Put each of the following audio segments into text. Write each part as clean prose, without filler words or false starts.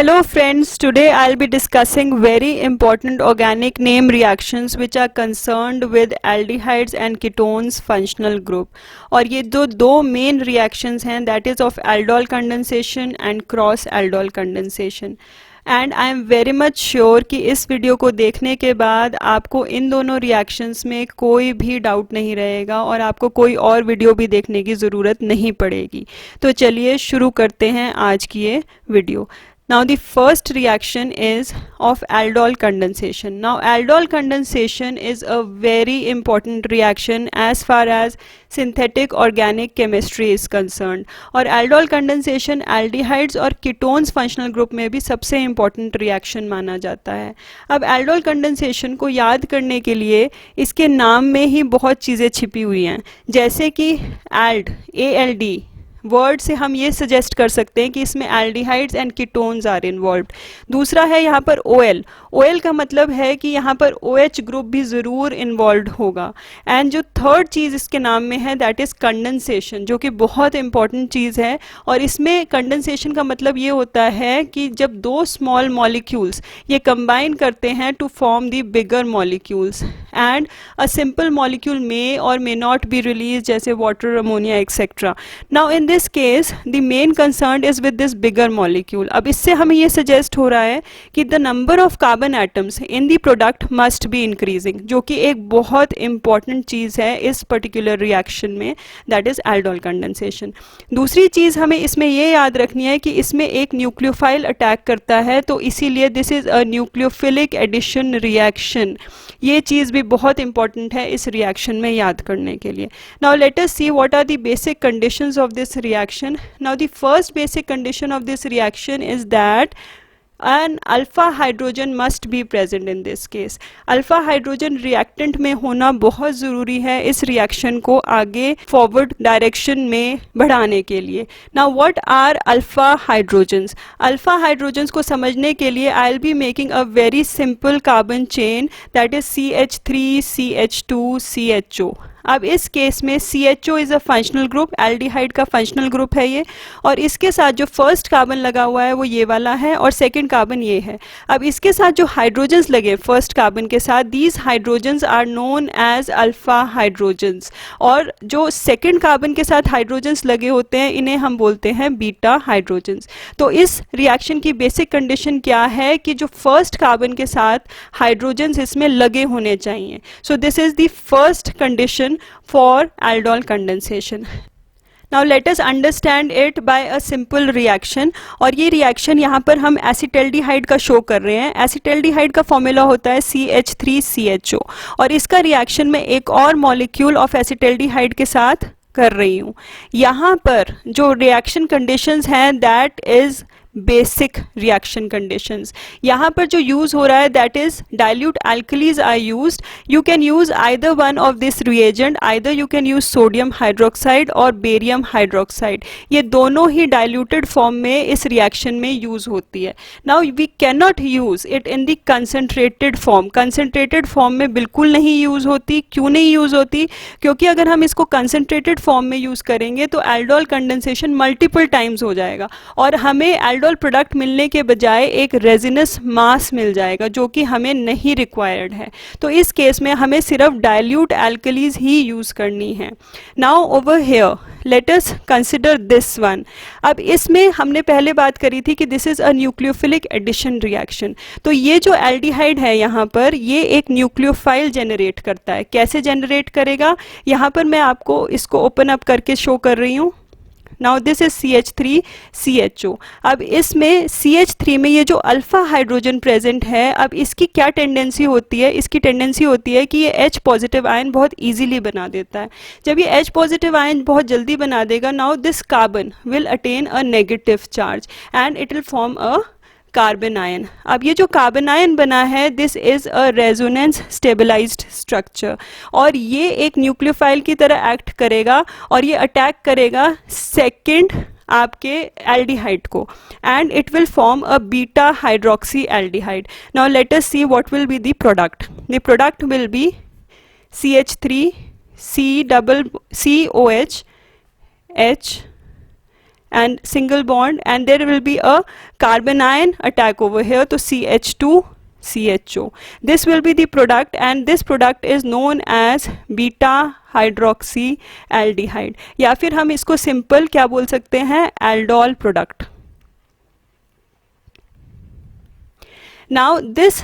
Hello friends, today I'll be discussing very important organic name reactions which are concerned with aldehydes and ketones functional group. और ये दो main reactions हैं, that is of aldol condensation and cross aldol condensation. And I am very much sure कि इस video को देखने के बाद आपको इन दोनों रिएक्शंस में कोई भी डाउट नहीं रहेगा और आपको कोई और वीडियो भी देखने की ज़रूरत नहीं पड़ेगी. तो चलिए शुरू करते हैं आज की ये video. Now the first reaction is of aldol condensation. Now aldol condensation is a very important reaction as far as synthetic organic chemistry is concerned. और aldol condensation aldehydes और ketones functional group में भी सबसे important reaction माना जाता है. अब aldol condensation को याद करने के लिए इसके नाम में ही बहुत चीज़ें छिपी हुई हैं, जैसे कि ALD, ALD वर्ड से हम ये सजेस्ट कर सकते हैं कि इसमें aldehydes and ketones are involved. दूसरा है यहाँ पर OL. OL का मतलब है कि यहाँ पर OH ग्रुप भी ज़रूर इन्वॉल्व होगा. एंड जो थर्ड चीज़ इसके नाम में है दैट इज़ कंडेंसेशन, जो कि बहुत इंपॉर्टेंट चीज़ है. और इसमें कंडेंसेशन का मतलब ये होता है कि जब दो स्मॉल मॉलिक्यूल्स ये कंबाइन करते हैं to form the bigger molecules and a simple molecule may और मे नॉट बी रिलीज, जैसे water, ammonia etcetera. Now in this case the main concern is with this bigger molecule. अब इससे हमें ये suggest हो रहा है कि the number of carbon atoms in the product must be increasing, जो कि एक बहुत इंपॉर्टेंट चीज़ है इस पर्टिकुलर रिएक्शन में, दैट इज एल्डोल कंडेंसेशन. दूसरी चीज़ हमें इसमें ये याद रखनी है कि इसमें एक न्यूक्लियोफाइल अटैक करता है, तो इसीलिए this is a nucleophilic addition reaction. ये चीज़ भी बहुत इंपॉर्टेंट है इस रिएक्शन में याद करने के लिए. Now let us see what are the basic conditions of this reaction. Now the first basic condition of this reaction is that an alpha hydrogen must be present in this case. Alpha hydrogen reactant में होना बहुत ज़रूरी है इस reaction को आगे forward direction में बढ़ाने के लिए. Now what are alpha hydrogens? Alpha hydrogens को समझने के लिए I will be making a very simple carbon chain that is CH3 CH2 CHO. अब इस केस में CHO is a functional group, aldehyde का फंक्शनल ग्रुप है ये, और इसके साथ जो फर्स्ट कार्बन लगा हुआ है वो ये वाला है और सेकंड कार्बन ये है. अब इसके साथ जो हाइड्रोजन्स लगे फर्स्ट कार्बन के साथ, these hydrogens are known as alpha hydrogens, और जो सेकंड कार्बन के साथ हाइड्रोजन्स लगे होते हैं इन्हें हम बोलते हैं बीटा हाइड्रोजन्स. तो इस रिएक्शन की बेसिक कंडीशन क्या है कि जो फर्स्ट कार्बन के साथ हाइड्रोजन्स इसमें लगे होने चाहिए. So this is the first condition for aldol condensation. Now let us understand it by a simple reaction. और ये रिएक्शन यहाँ पर हम एसिटल्डिहाइड का शो कर रहे हैं. एसिटल्डिहाइड का फॉर्मूला होता है CH3CHO, और इसका रिएक्शन में एक और मॉलिक्यूल ऑफ एसिटल्डिहाइड के साथ कर रही हूँ. यहाँ पर जो रिएक्शन कंडीशंस हैं that is basic reaction conditions. यहाँ पर जो यूज़ हो रहा है that is dilute alkalis are used. You can use either one of this reagent, either you can use sodium hydroxide और बेरियम हाइड्रोक्साइड. ये दोनों ही डाइल्यूटेड फॉर्म में इस रिएक्शन में यूज़ होती है. Now we can not use it in the concentrated form. Concentrated form में बिल्कुल नहीं यूज़ होती. क्यों नहीं यूज़ होती? क्योंकि अगर हम इसको कंसनट्रेटेड फॉर्म में यूज़ करेंगे तो एल्डोल कंडेंसेशन मल्टीपल टाइम्स हो जाएगा और हमें एल्डोल प्रोडक्ट मिलने के बजाय एक रेजिनस मास मिल जाएगा, जो कि हमें नहीं रिक्वायर्ड है. तो इस केस में हमें सिर्फ डाइल्यूट एल्कलीज ही यूज करनी है. Now over here let us consider this one. अब इसमें हमने पहले बात करी थी कि this is a nucleophilic addition reaction. तो ये जो एल्डिहाइड है यहाँ पर ये एक न्यूक्लियोफाइल जनरेट करता है. कैसे जनरेट करेगा? यहाँ पर मैं आपको इसको ओपन अप करके शो कर रही हूँ. Now this is CH3CHO. अब इसमें CH3 में ये जो अल्फा हाइड्रोजन प्रेजेंट है, अब इसकी क्या टेंडेंसी होती है? इसकी टेंडेंसी होती है कि ये H पॉजिटिव आयन बहुत इजीली बना देता है. जब ये H पॉजिटिव आयन बहुत जल्दी बना देगा, now this carbon will attain a negative charge and it will form a carbon ion. अब ये जो कार्बन आयन बना है this is a resonance stabilised structure, और ये एक न्यूक्लियोफाइल की तरह एक्ट करेगा और ये अटैक करेगा सेकंड आपके एल्डिहाइड को and it will form a beta hydroxy aldehyde. Now let us see what will be the product. The product will be CH3 COH H and single bond, and there will be a carbon ion attack over here, to CH2 CHO. This will be the product, and this product is known as beta hydroxy aldehyde, या फिर हम इसको simple क्या बोल सकते हैं, aldol product. Now this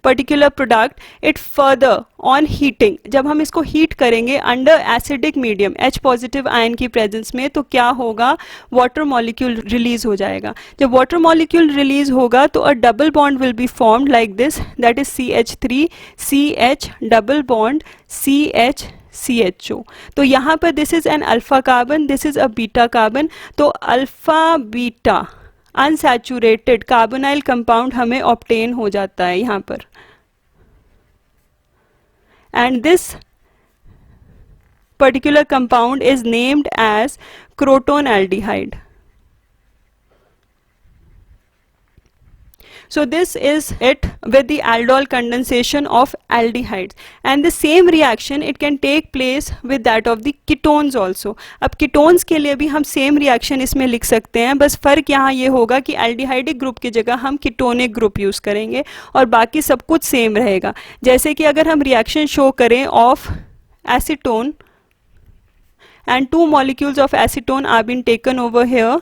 particular product, it further on heating, जब हम इसको हीट करेंगे under acidic medium H positive ion की प्रेजेंस में, तो क्या होगा, वाटर मॉलिक्यूल रिलीज हो जाएगा. जब वाटर मॉलिक्यूल रिलीज होगा तो a double bond will be formed like this, that is CH3 CH double bond CH CHO. तो यहाँ पर this is an alpha carbon, this is a beta carbon. तो alpha beta unsaturated carbonyl compound हमें obtain हो जाता है यहाँ पर. And this particular compound is named as croton aldehyde. So this is it with the aldol condensation of aldehydes, and the same reaction it can take place with that of the ketones also. अब ketones के लिए भी हम same reaction इसमें लिख सकते हैं, बस फर्क यहाँ ये होगा कि aldehydic ग्रुप की जगह हम ketonic ग्रुप यूज करेंगे और बाकी सब कुछ सेम रहेगा. जैसे कि अगर हम रिएक्शन शो करें of acetone and 2 molecules of acetone are been taken over here,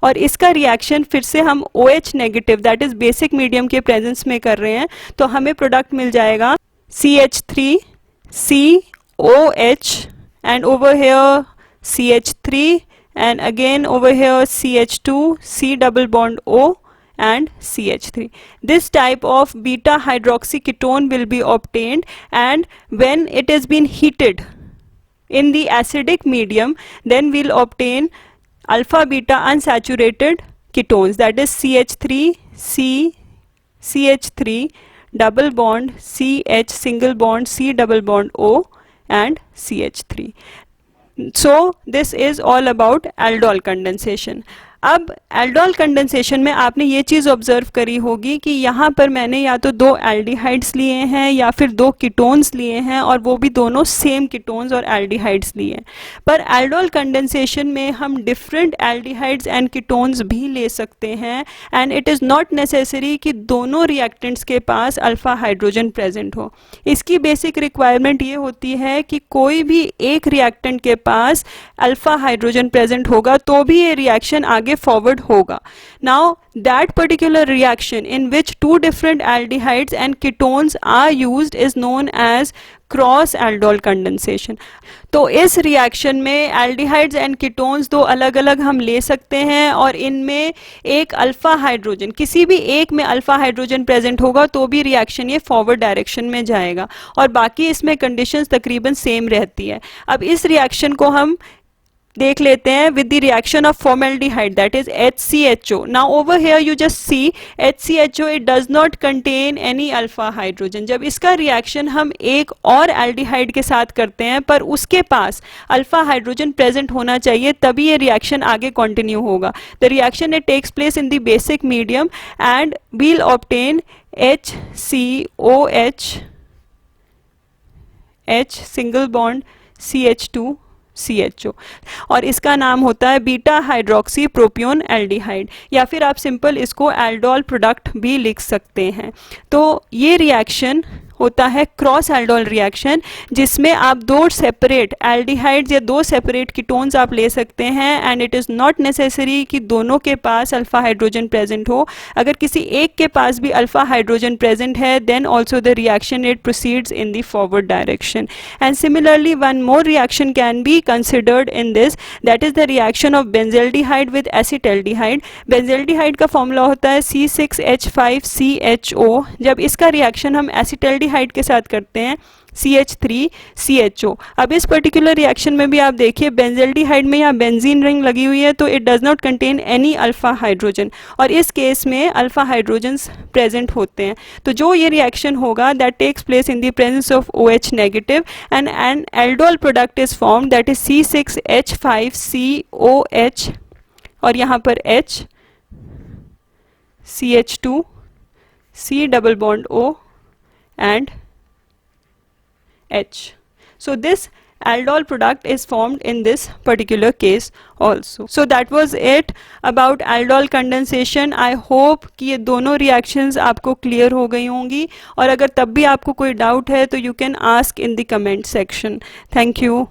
और इसका रिएक्शन फिर से हम OH negative that is basic medium के प्रेजेंस में कर रहे हैं, तो हमें प्रोडक्ट मिल जाएगा CH3 COH and over here CH3 and again over here CH2 C double bond O and CH3. This type of beta hydroxy ketone will be obtained, and when it has been heated in the acidic medium, then we'll obtain alpha beta unsaturated ketones, that is CH3 CH3 double bond CH single bond C double bond O and CH3. So this is all about aldol condensation. अब aldol condensation में आपने ये चीज़ observe करी होगी कि यहाँ पर मैंने या तो 2 एल्डिहाइड्स लिए हैं या फिर 2 कीटोन्स लिए हैं, और वो भी दोनों सेम कीटोन्स और एल्डिहाइड्स लिए हैं. पर एल्डोल कंडेंसेशन में हम डिफरेंट एल्डिहाइड्स एंड कीटोन्स भी ले सकते हैं, and it is not necessary कि दोनों रिएक्टेंट्स के पास अल्फा हाइड्रोजन प्रेजेंट हो. इसकी बेसिक रिक्वायरमेंट ये होती है कि कोई भी एक रिएक्टेंट के पास अल्फा हाइड्रोजन प्रेजेंट होगा तो भी ये रिएक्शन आगे forward होगा. Now that particular reaction in which 2 different aldehydes and ketones are used is known as cross aldol condensation. तो इस रिएक्शन में एल्डिहाइड्स एंड कीटोन्स 2 अलग अलग हम ले सकते हैं, और इनमें एक अल्फा हाइड्रोजन, किसी भी एक में अल्फा हाइड्रोजन प्रेजेंट होगा तो भी रिएक्शन ये फॉरवर्ड डायरेक्शन में जाएगा, और बाकी इसमें कंडीशंस तकरीबन सेम रहती है. अब इस रिएक्शन को हम देख लेते हैं with the reaction of formaldehyde, that is HCHO. Now over here you just see HCHO, it does not contain any alpha hydrogen. जब इसका रिएक्शन हम एक और एल्डिहाइड के साथ करते हैं पर उसके पास अल्फा हाइड्रोजन प्रेजेंट होना चाहिए, तभी ये रिएक्शन आगे कंटिन्यू होगा. The reaction it takes place in the basic medium and we'll obtain HCOH H single bond CH2 CHO, और इसका नाम होता है बीटा हाइड्रोक्सी प्रोपियोन एल्डिहाइड, या फिर आप सिंपल इसको एल्डोल प्रोडक्ट भी लिख सकते हैं. तो ये रिएक्शन होता है क्रॉस एल्डोल रिएक्शन, जिसमें आप 2 सेपरेट एल्डिहाइड्स या 2 सेपरेट कीटोन्स आप ले सकते हैं, and it is not necessary कि दोनों के पास अल्फा हाइड्रोजन प्रेजेंट हो. अगर किसी एक के पास भी अल्फा हाइड्रोजन प्रेजेंट है, then also the reaction it proceeds in the forward direction. And similarly one more reaction can be considered in this, that is the reaction of benzaldehyde with acetaldehyde. Benzaldehyde का formula होता है C6H5CHO. जब इसका reaction हम acetaldehyde के साथ करते हैं CH3CHO. अब इस पर्टिकुलर रिएक्शन में भी आप देखिए बेंजेल्डिहाइड में यहाँ बेंजीन रिंग लगी हुई है, तो it does not contain any alpha hydrogen, और इस केस में अल्फा हाइड्रोजन्स प्रेजेंट होते हैं. तो जो ये रिएक्शन होगा that takes place in the presence of OH negative, and an aldol product is formed that is C6H5COH, और यहाँ पर H CH2 C double bond O and H. So this aldol product is formed in this particular case also. So that was it about aldol condensation. I hope कि ये दोनों reactions आपको clear हो गई होंगी, और अगर तब भी आपको कोई doubt है तो you can ask in the comment section. Thank you.